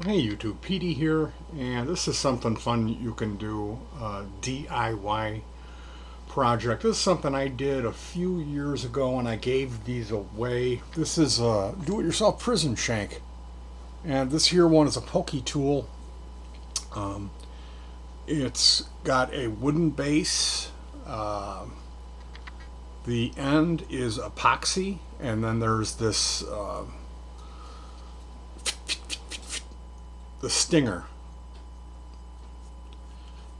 Hey YouTube, Petey here, and this is something fun you can do, DIY project. This is something I did a few years ago and I gave these away. This is a do-it-yourself prison shank, and this here one is a pokey tool. Um, it's got a wooden base. The end is epoxy, and then there's this the stinger.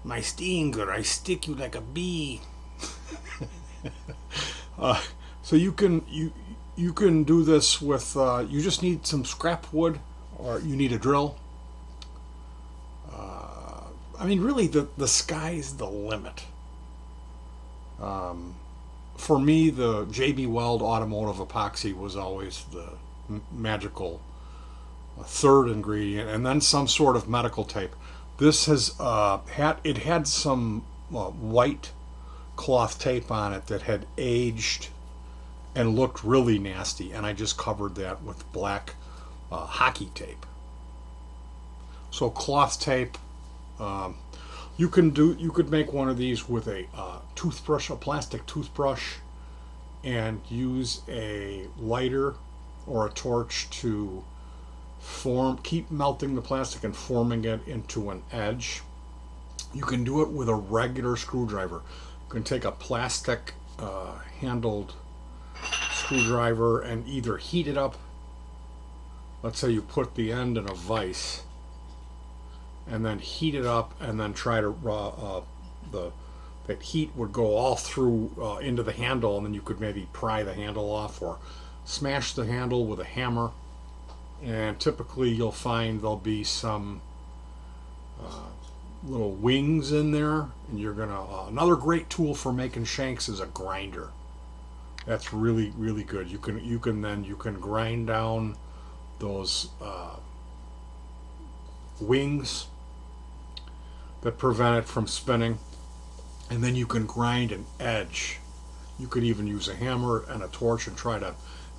My stinger, I stick you like a bee. Uh, so you can do this with you just need some scrap wood, or you need a drill. I mean, really, the sky's the limit. Um, for me, the JB Weld automotive epoxy was always the magical third ingredient, and then some sort of medical tape. This has had some white cloth tape on it that had aged and looked really nasty, and I just covered that with black hockey tape. So cloth tape. Um, you could make one of these with a toothbrush, a plastic toothbrush, and use a lighter or a torch to keep melting the plastic and forming it into an edge. You can do it with a regular screwdriver. You can take a plastic handled screwdriver and either heat it up. Let's say you put the end in a vise and then heat it up, and then try to the that heat would go all through into the handle, and then you could maybe pry the handle off or smash the handle with a hammer. And typically you'll find there'll be some little wings in there, and you're gonna another great tool for making shanks is a grinder. That's really good. You can grind down those wings that prevent it from spinning, and then you can grind an edge. You could even use a hammer and a torch and try to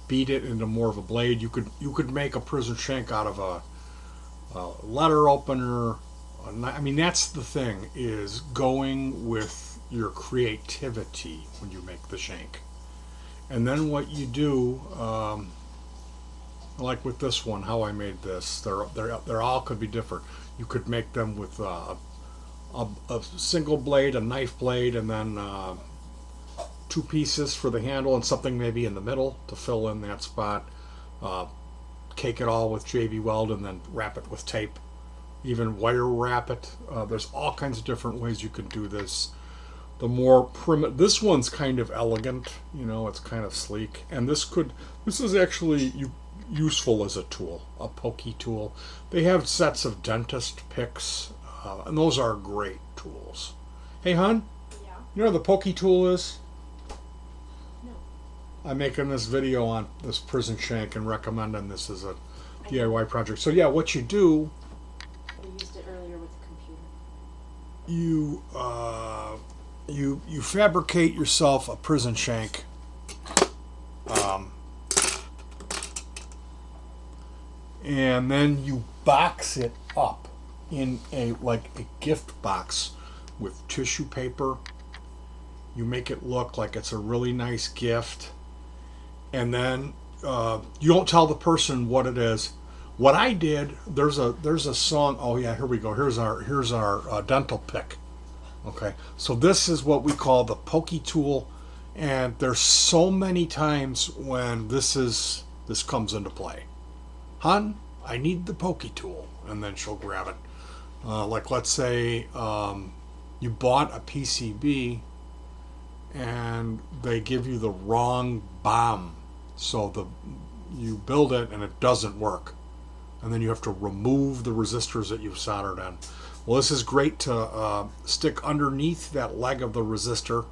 beat it into more of a blade. You could make a prison shank out of a letter opener. I mean, that's the thing, is going with your creativity when you make the shank. And then what you do, like with this one, how I made this, they're all could be different. You could make them with a single blade, a knife blade, and then two pieces for the handle and something maybe in the middle to fill in that spot. Uh, Cake it all with JB Weld and then wrap it with tape. Even wire wrap it. There's all kinds of different ways you can do this. The more primitive, this one's kind of elegant. You know, it's kind of sleek, and this is actually useful as a tool, a pokey tool. They have sets of dentist picks, and those are great tools. Hey, hon, Yeah. you know what the pokey tool is? No. I'm making this video on this prison shank and recommending this as a I DIY project. So yeah, what you do, I used it earlier with the computer. you you fabricate yourself a prison shank. Um, and then you box it up in a like a gift box with tissue paper. You make it look like it's a really nice gift, and then you don't tell the person what it is. What I did, there's a song. Oh yeah, here we go. Here's our dental pick. Okay, so this is what we call the pokey tool, and there's so many times when this comes into play. Hun, I need the pokey tool, and then she'll grab it. Like let's say you bought a PCB and they give you the wrong bomb, so you build it and it doesn't work, and then you have to remove the resistors that you've soldered in. Well, this is great to stick underneath that leg of the resistor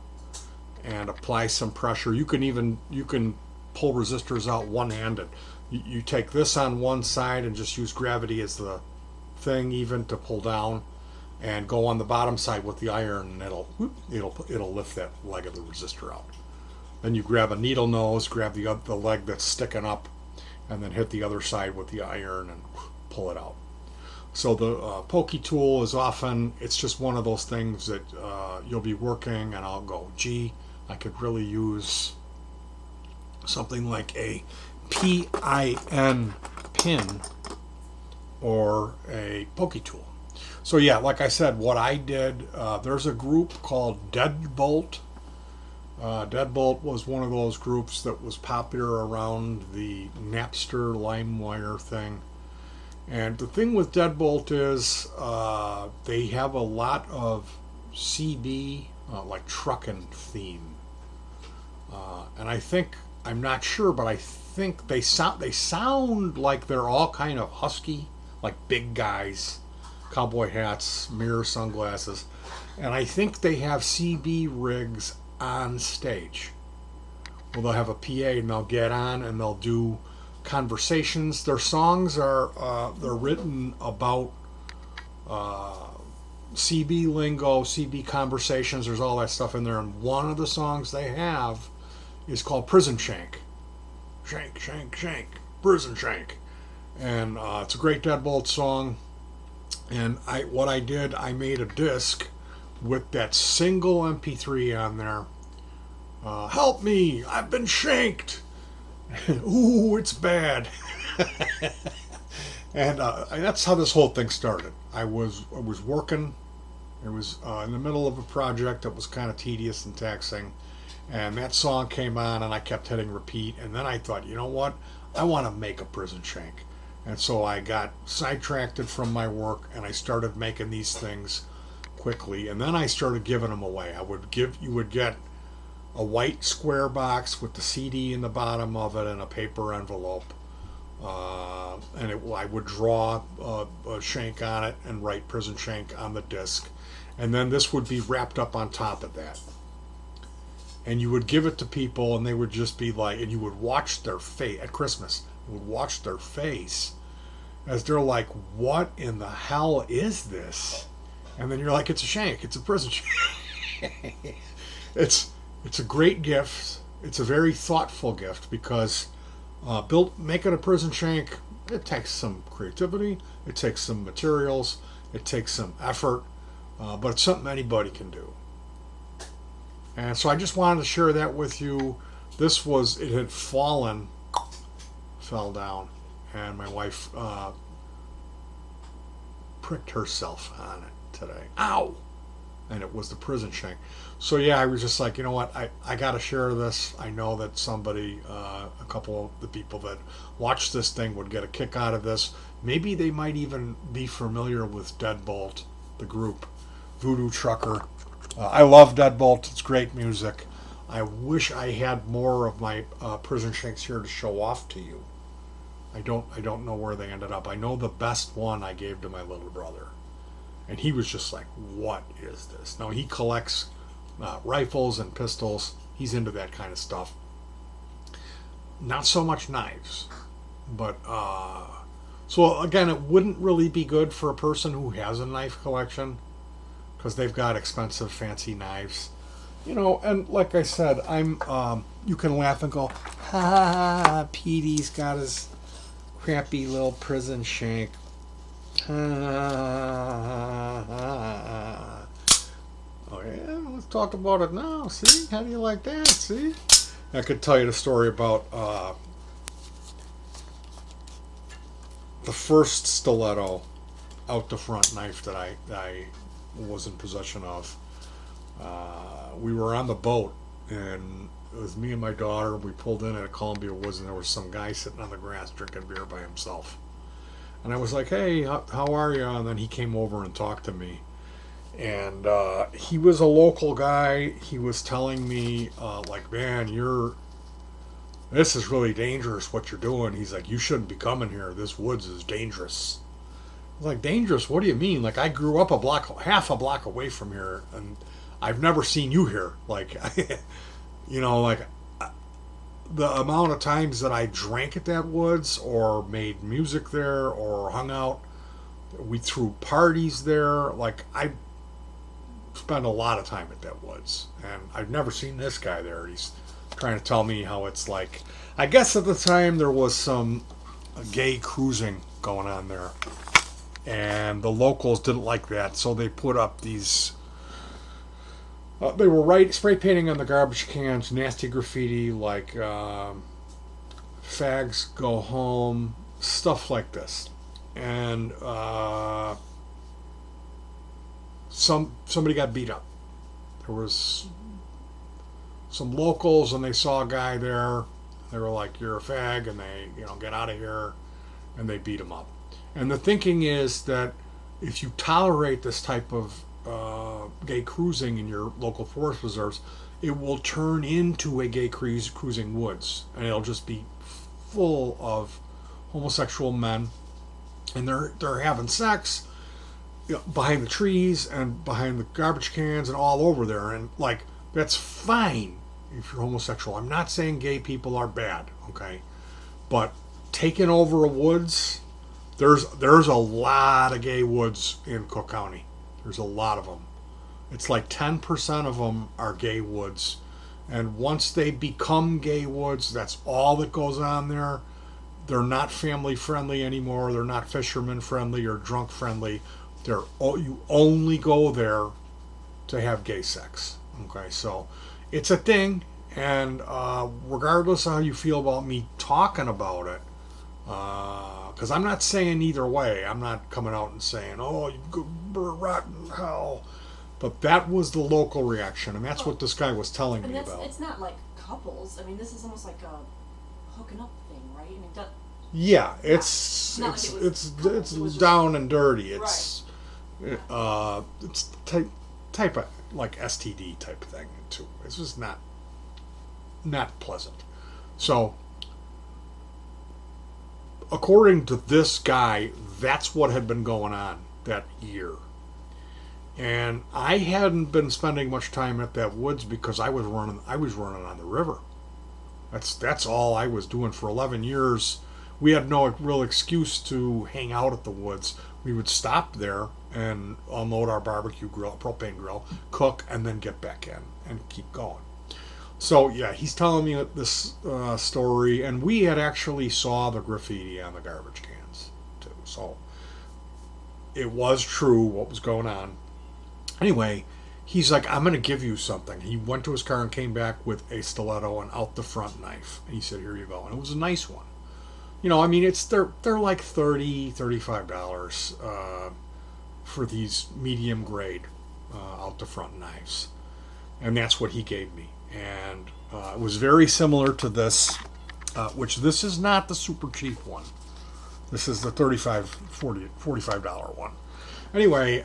and apply some pressure. You can pull resistors out one-handed. You take this on one side and just use gravity as the thing even to pull down, and go on the bottom side with the iron, and it'll lift that leg of the resistor out. Then you grab a needle nose, grab the leg that's sticking up, and then hit the other side with the iron and pull it out. So the pokey tool is often, it's just one of those things that you'll be working and I'll go, gee, I could really use something like a PIN pin or a pokey tool. So yeah, like I said, what I did, there's a group called Deadbolt. Deadbolt was one of those groups that was popular around the Napster LimeWire thing. And the thing with Deadbolt is they have a lot of CB, like trucking theme. And I think, I'm not sure, but I think they sound like they're all kind of husky, like big guys, cowboy hats, mirror sunglasses. And I think they have CB rigs on stage. Well, they'll have a PA and they'll get on and they'll do conversations. Their songs are they're written about CB lingo, CB conversations. There's all that stuff in there, and one of the songs they have is called Prison Shank. Shank, shank, shank, prison shank, and it's a great Deadbolt song. And what I did, I made a disc with that single MP3 on there. Help me! I've been shanked. Ooh, it's bad. And that's how this whole thing started. I was working. It was in the middle of a project that was kind of tedious and taxing, and that song came on, and I kept hitting repeat. And then I thought, you know what? I want to make a prison shank. And so I got sidetracked from my work, and I started making these things quickly. And then I started giving them away. You would get a white square box with the CD in the bottom of it and a paper envelope. I would draw a shank on it and write prison shank on the disc. And then this would be wrapped up on top of that. And you would give it to people and they would just be like, and you would watch their face at Christmas. You would watch their face as they're like, what in the hell is this? And then you're like, it's a shank. It's a prison shank. It's a great gift. It's a very thoughtful gift because making a prison shank, it takes some creativity, it takes some materials, it takes some effort, but it's something anybody can do. And so I just wanted to share that with you. It had fell down, and my wife pricked herself on it today. Ow! And it was the prison shank. So yeah, I was just like, you know what, I got to share this. I know that somebody, a couple of the people that watch this thing would get a kick out of this. Maybe they might even be familiar with Deadbolt, the group, Voodoo Trucker. I love Deadbolt. It's great music. I wish I had more of my prison shanks here to show off to you. I don't know where they ended up. I know the best one I gave to my little brother. And he was just like, what is this? Now, he collects rifles and pistols. He's into that kind of stuff. Not so much knives. But, so again, it wouldn't really be good for a person who has a knife collection because they've got expensive, fancy knives. You know, and like I said, you can laugh and go, ha, Petey's got his crappy little prison shank. Oh yeah, let's talk about it now. See, how do you like that? See, I could tell you the story about the first stiletto out the front knife that I was in possession of. We were on the boat, and it was me and my daughter. We pulled in at Columbia Woods, and there was some guy sitting on the grass drinking beer by himself. And I was like, hey, how are you? And then he came over and talked to me. And he was a local guy. He was telling me, like, man, this is really dangerous what you're doing. He's like, you shouldn't be coming here. This woods is dangerous. I was like, dangerous? What do you mean? Like, I grew up half a block away from here, and I've never seen you here. Like, like, the amount of times that I drank at that woods or made music there or hung out, we threw parties there. Like, I spent a lot of time at that woods, and I've never seen this guy there. He's trying to tell me how it's like. I guess at the time there was some gay cruising going on there. And the locals didn't like that, so they put up these. They were spray painting on the garbage cans, nasty graffiti like "fags go home," stuff like this, and somebody got beat up. There was some locals, and they saw a guy there. They were like, "You're a fag," and they, get out of here, and they beat him up. And the thinking is that if you tolerate this type of gay cruising in your local forest reserves, it will turn into a gay cruising woods, and it'll just be full of homosexual men, and they're having sex, behind the trees and behind the garbage cans and all over there, and like that's fine if you're homosexual. I'm not saying gay people are bad, okay, but taking over a woods, there's a lot of gay woods in Cook County. There's a lot of them. It's like 10% of them are gay woods. And once they become gay woods, that's all that goes on there. They're not family friendly anymore. They're not fisherman friendly or drunk friendly. You only go there to have gay sex. Okay, so it's a thing. And regardless of how you feel about me talking about it, because I'm not saying either way. I'm not coming out and saying, "Oh, you go rotten hell," but that was the local reaction, and that's what this guy was telling And me that's about. it's not like couples. I mean, this is almost like a hooking up thing, right? I mean, Yeah, it's Not it's like it was it's couples, it's it was just- down and dirty. Right. It's type of like STD type of thing too. It's just not pleasant. So according to this guy, that's what had been going on that year. And I hadn't been spending much time at that woods because I was running on the river. That's all I was doing for 11 years. We had no real excuse to hang out at the woods. We would stop there and unload our barbecue grill, propane grill, cook, and then get back in and keep going. So yeah, he's telling me this story, and we had actually saw the graffiti on the garbage cans too. So it was true what was going on. Anyway, he's like, "I'm going to give you something." He went to his car and came back with a stiletto and out the front knife, and he said, "Here you go." And it was a nice one. I mean, they're like $35 for these medium grade out the front knives, and that's what he gave me. And it was very similar to this, which this is not the super cheap one. This is the $45 one. Anyway,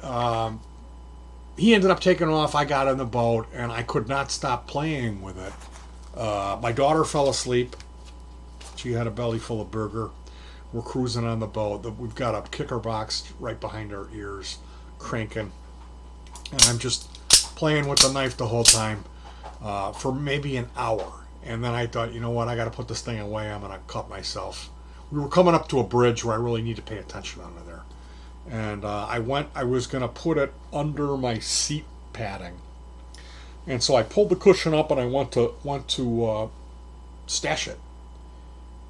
he ended up taking off. I got in the boat, and I could not stop playing with it. My daughter fell asleep. She had a belly full of burger. We're cruising on the boat. We've got a kicker box right behind our ears, cranking. And I'm just playing with the knife the whole time for maybe an hour. And then I thought, you know what, I got to put this thing away. I'm going to cut myself. We were coming up to a bridge where I really need to pay attention under there. And I was going to put it under my seat padding. And so I pulled the cushion up and I went to stash it.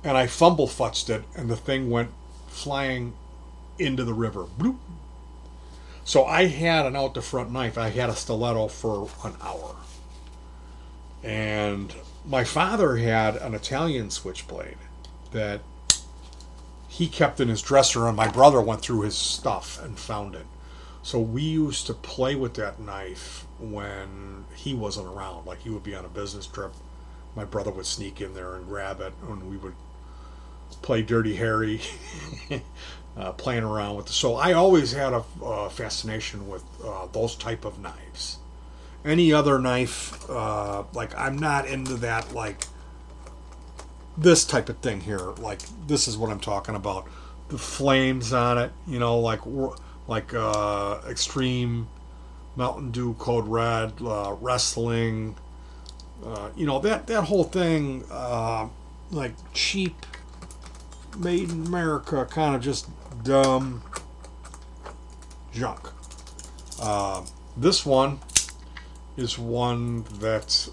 And I fumble futzed it, and the thing went flying into the river. Bloop. So I had an out the front knife. I had a stiletto for an hour. And my father had an Italian switchblade that he kept in his dresser, and my brother went through his stuff and found it. So we used to play with that knife when he wasn't around. Like he would be on a business trip. My brother would sneak in there and grab it, and we would play Dirty Harry, playing around with it. So I always had a fascination with those type of knives. Any other knife, like I'm not into that, like this type of thing here. Like this is what I'm talking about. The flames on it, like extreme Mountain Dew Code Red, wrestling, that whole thing, like cheap, made in America, kind of just dumb junk. This one is one that's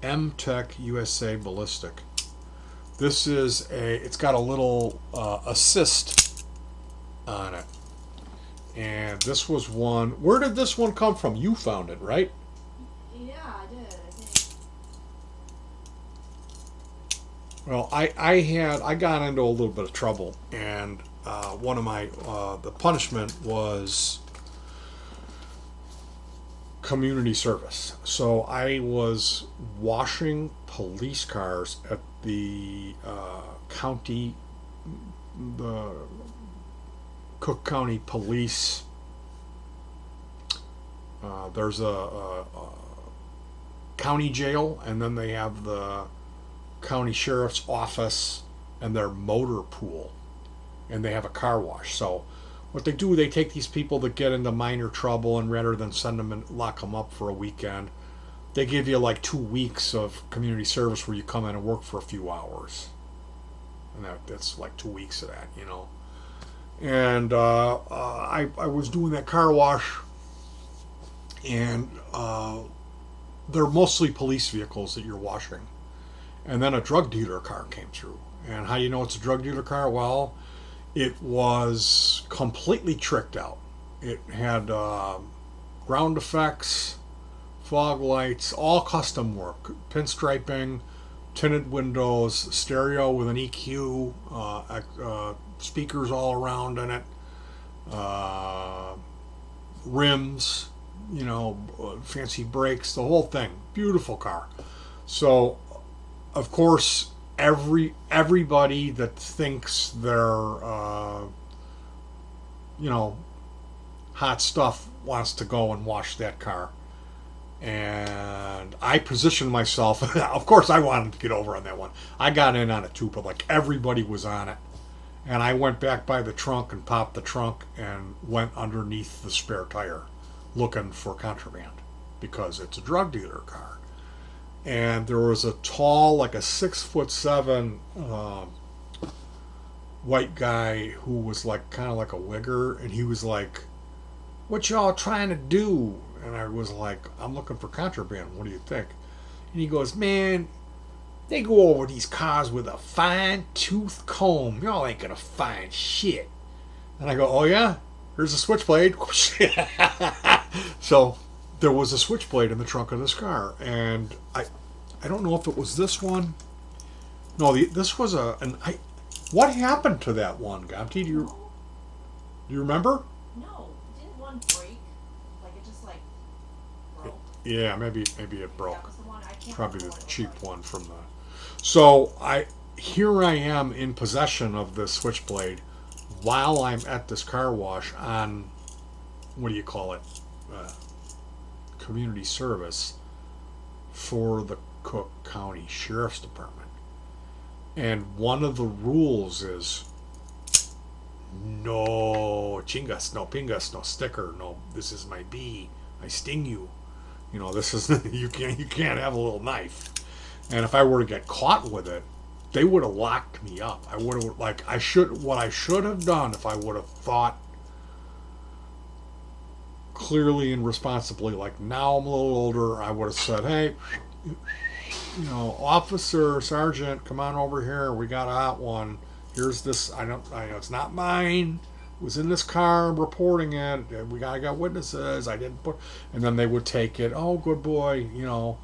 M-Tech USA Ballistic. This is it's got a little assist on it. And this was one. Where did this one come from? You found it, right? Yeah, I did. I think. Well, I got into a little bit of trouble, and one of my the punishment was community service. So I was washing police cars at the county, the Cook County Police. There's a county jail, and then they have the county sheriff's office and their motor pool, and they have a car wash. So what they do, they take these people that get into minor trouble, and rather than send them and lock them up for a weekend, they give you like 2 weeks of community service where you come in and work for a few hours, and that's like 2 weeks of that, you know. And I was doing that car wash, and they're mostly police vehicles that you're washing. And then a drug dealer car came through. And how do you know it's a drug dealer car? Well, it was completely tricked out. It had ground effects, fog lights, all custom work, pinstriping, tinted windows, stereo with an EQ, speakers all around in it, uh, rims, you know, fancy brakes, the whole thing. Beautiful car. So, of course, everybody that thinks they're you know, hot stuff wants to go and wash that car. And I positioned myself. Of course, I wanted to get over on that one. I got in on it too, but like everybody was on it. And I went back by the trunk and popped the trunk and went underneath the spare tire looking for contraband because it's a drug dealer car. And there was a tall, like a 6'7" white guy who was like kind of like a wigger, and he was like, "What y'all trying to do?" And I was like, "I'm looking for contraband. What do you think?" And he goes, "Man, they go over these cars with a fine tooth comb. Y'all ain't gonna find shit." And I go, "Oh yeah, here's a switchblade." So there was a switchblade in the trunk of this car, and I don't know if it was this one. No, this was what happened to that one, Gabti? No, Do you remember? no. Didn't one break? Like it just like broke. Yeah, maybe it broke. That was the one. I can't Probably remember the what it was cheap like. one from the. So here I am in possession of this switchblade while I'm at this car wash on, what do you call it, uh, community service for the Cook County Sheriff's Department. And one of the rules is no chingas, no pingas, no sticker, no this is my bee, I sting you. You know, this is you can't have a little knife. And if I were to get caught with it, they would have locked me up. I would have like I should have done if I would have thought clearly and responsibly. Like now I'm a little older, I would have said, "Hey, you know, officer, sergeant, come on over here. We got a hot one. Here's this. I know it's not mine. It was in this car. I'm reporting it. I got witnesses. I didn't put." And then they would take it. "Oh, good boy," you know.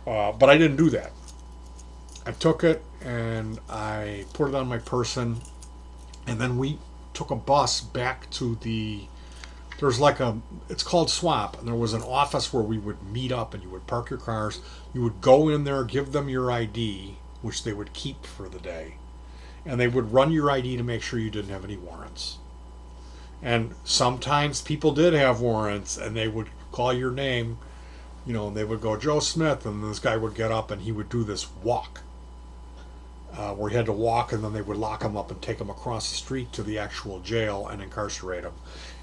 But I didn't do that. I took it and I put it on my person, and then we took a bus back to the. There's like it's called Swap, and there was an office where we would meet up, and you would park your cars. You would go in there, give them your ID, which they would keep for the day, and they would run your ID to make sure you didn't have any warrants. And sometimes people did have warrants, and they would call your name, you know, and they would go, "Joe Smith," and this guy would get up and he would do this walk. Where he had to walk, and then they would lock him up and take him across the street to the actual jail and incarcerate him.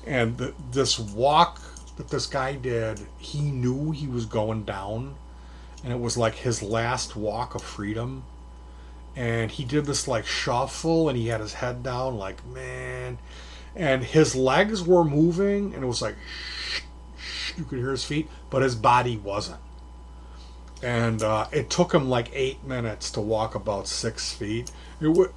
And this walk that this guy did, he knew he was going down, and it was like his last walk of freedom. And he did this like shuffle, and he had his head down, like, man. And his legs were moving, and it was like, shh, shh, you could hear his feet, but his body wasn't. and it took him like 8 minutes to walk about 6 feet. It would,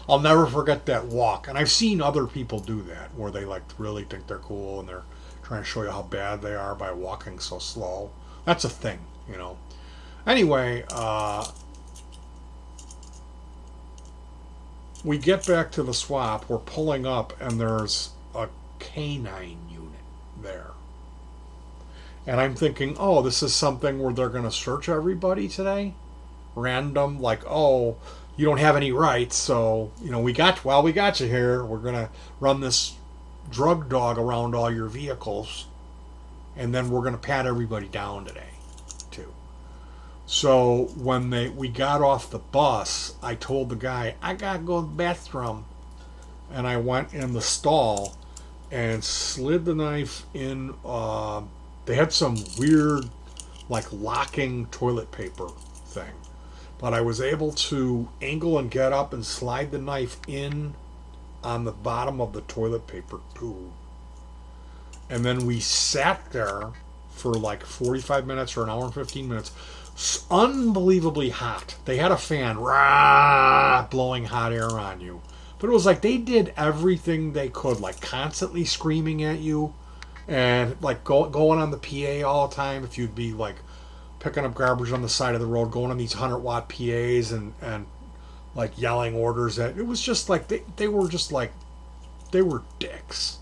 I'll never forget that walk. And I've seen other people do that where they like really think they're cool and they're trying to show you how bad they are by walking so slow. That's a thing, you know. Anyway, we get back to the swap. We're pulling up, and there's a canine unit there. And I'm thinking, oh, this is something where they're going to search everybody today? Random, like, oh, you don't have any rights, so, you know, we got you here. We're going to run this drug dog around all your vehicles, and then we're going to pat everybody down today, too. So when we got off the bus, I told the guy, I got to go to the bathroom. And I went in the stall and slid the knife in. They had some weird, like, locking toilet paper thing. But I was able to angle and get up and slide the knife in on the bottom of the toilet paper tube. And then we sat there for like 45 minutes or an hour and 15 minutes. Unbelievably hot. They had a fan blowing hot air on you. But it was like they did everything they could, like constantly screaming at you and like going on the PA all the time. If you'd be like picking up garbage on the side of the road, going on these 100-watt PAs and like yelling orders at it was just like they were just like they were dicks.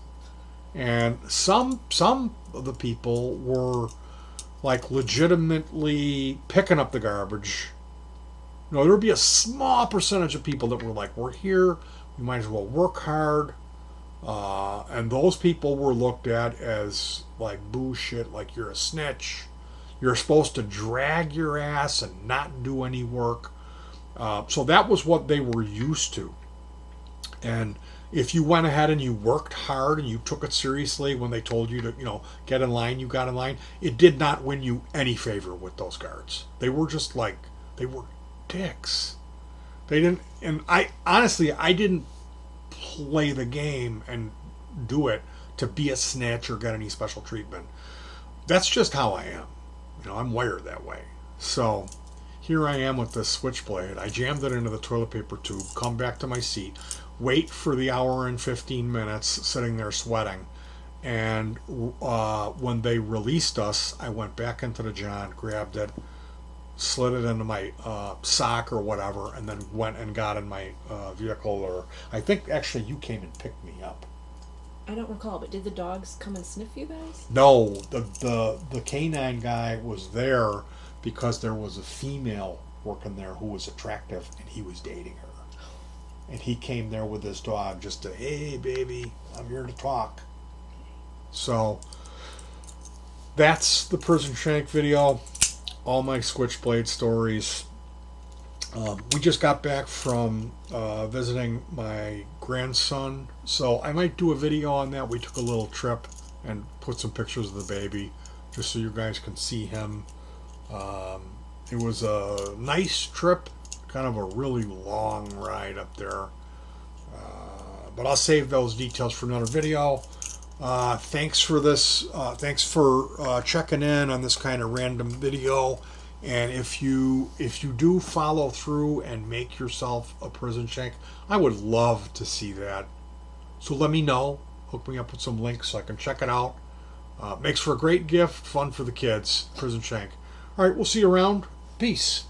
And some of the people were like legitimately picking up the garbage. You know, there would be a small percentage of people that were like, we're here, we might as well work hard. And those people were looked at as like bullshit, like you're a snitch. You're supposed to drag your ass and not do any work. So that was what they were used to. And if you went ahead and you worked hard and you took it seriously when they told you to, you know, get in line, you got in line, it did not win you any favor with those guards. They were just like, they were dicks. They didn't, and I didn't play the game and do it to be a snitch or get any special treatment. That's just how I am. You know, I'm wired that way. So here I am with this switchblade. I jammed it into the toilet paper tube, come back to my seat, wait for the hour and 15 minutes sitting there sweating. And when they released us, I went back into the John, grabbed it, slid it into my sock or whatever, and then went and got in my vehicle. Or I think actually you came and picked me up. I don't recall, but did the dogs come and sniff you guys? No, the canine guy was there because there was a female working there who was attractive, and he was dating her. And he came there with his dog just to, hey baby, I'm here to talk. So that's the prison shank video. All my switchblade stories. We just got back from visiting my grandson, so I might do a video on that. We took a little trip and put some pictures of the baby just so you guys can see him. It was a nice trip, kind of a really long ride up there. But I'll save those details for another video. Thanks for this. Thanks for checking in on this kind of random video. And if you do follow through and make yourself a prison shank, I would love to see that. So let me know. Hook me up with some links so I can check it out. Makes for a great gift, fun for the kids. Prison shank. All right, we'll see you around. Peace.